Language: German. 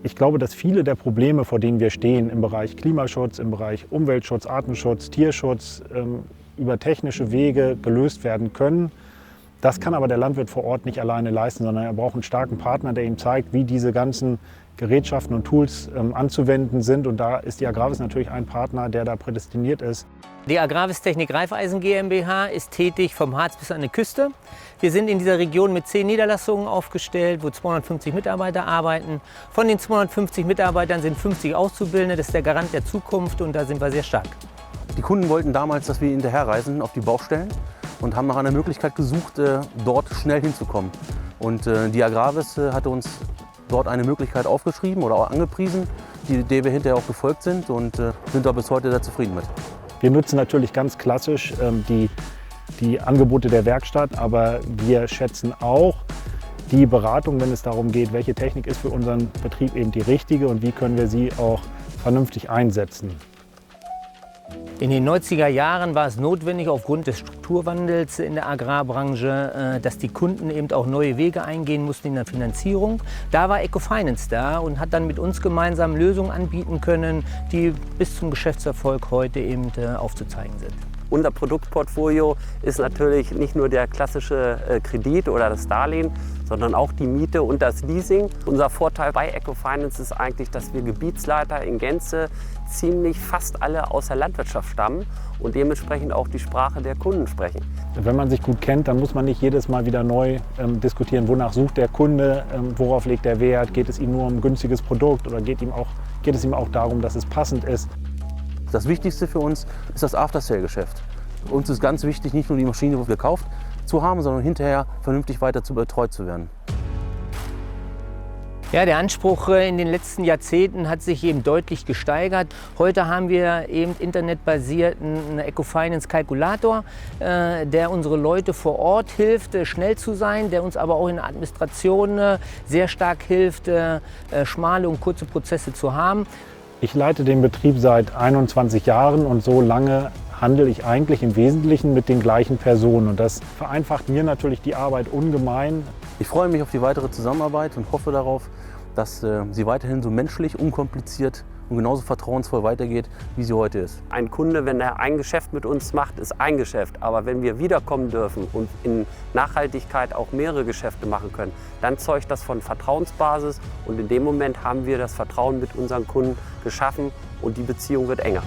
Ich glaube, dass viele der Probleme, vor denen wir stehen, im Bereich Klimaschutz, im Bereich Umweltschutz, Artenschutz, Tierschutz, über technische Wege gelöst werden können. Das kann aber der Landwirt vor Ort nicht alleine leisten, sondern er braucht einen starken Partner, der ihm zeigt, wie diese ganzen Gerätschaften und Tools anzuwenden sind. Und da ist die Agravis natürlich ein Partner, der da prädestiniert ist. Die Agravis Technik Raiffeisen GmbH ist tätig vom Harz bis an die Küste. Wir sind in dieser Region mit 10 Niederlassungen aufgestellt, wo 250 Mitarbeiter arbeiten. Von den 250 Mitarbeitern sind 50 Auszubildende. Das ist der Garant der Zukunft und da sind wir sehr stark. Die Kunden wollten damals, dass wir hinterherreisen auf die Baustellen und haben nach einer Möglichkeit gesucht, dort schnell hinzukommen. Und die Agravis hatte uns dort eine Möglichkeit aufgeschrieben oder auch angepriesen, der wir hinterher auch gefolgt sind und sind da bis heute sehr zufrieden mit. Wir nutzen natürlich ganz klassisch die Angebote der Werkstatt, aber wir schätzen auch die Beratung, wenn es darum geht, welche Technik ist für unseren Betrieb eben die richtige und wie können wir sie auch vernünftig einsetzen. In den 90er Jahren war es notwendig, aufgrund des Strukturwandels in der Agrarbranche, dass die Kunden eben auch neue Wege eingehen mussten in der Finanzierung. Da war Ecofinance da und hat dann mit uns gemeinsam Lösungen anbieten können, die bis zum Geschäftserfolg heute eben aufzuzeigen sind. Unser Produktportfolio ist natürlich nicht nur der klassische Kredit oder das Darlehen, sondern auch die Miete und das Leasing. Unser Vorteil bei Ecofinance ist eigentlich, dass wir Gebietsleiter in Gänze ziemlich fast alle aus der Landwirtschaft stammen und dementsprechend auch die Sprache der Kunden sprechen. Wenn man sich gut kennt, dann muss man nicht jedes Mal wieder neu diskutieren, wonach sucht der Kunde, worauf legt er Wert, geht es ihm nur um ein günstiges Produkt oder geht es ihm auch darum, dass es passend ist. Das Wichtigste für uns ist das After-Sale-Geschäft. Uns ist ganz wichtig, nicht nur die Maschine gekauft zu haben, sondern hinterher vernünftig weiter betreut zu werden. Ja, der Anspruch in den letzten Jahrzehnten hat sich eben deutlich gesteigert. Heute haben wir eben internetbasierten Ecofinance Kalkulator, der unsere Leute vor Ort hilft, schnell zu sein, der uns aber auch in der Administration sehr stark hilft, schmale und kurze Prozesse zu haben. Ich leite den Betrieb seit 21 Jahren und so lange handle ich eigentlich im Wesentlichen mit den gleichen Personen. Und das vereinfacht mir natürlich die Arbeit ungemein. Ich freue mich auf die weitere Zusammenarbeit und hoffe darauf, dass sie weiterhin so menschlich, unkompliziert und genauso vertrauensvoll weitergeht, wie sie heute ist. Ein Kunde, wenn er ein Geschäft mit uns macht, ist ein Geschäft. Aber wenn wir wiederkommen dürfen und in Nachhaltigkeit auch mehrere Geschäfte machen können, dann zeugt das von Vertrauensbasis. Und in dem Moment haben wir das Vertrauen mit unseren Kunden geschaffen und die Beziehung wird enger.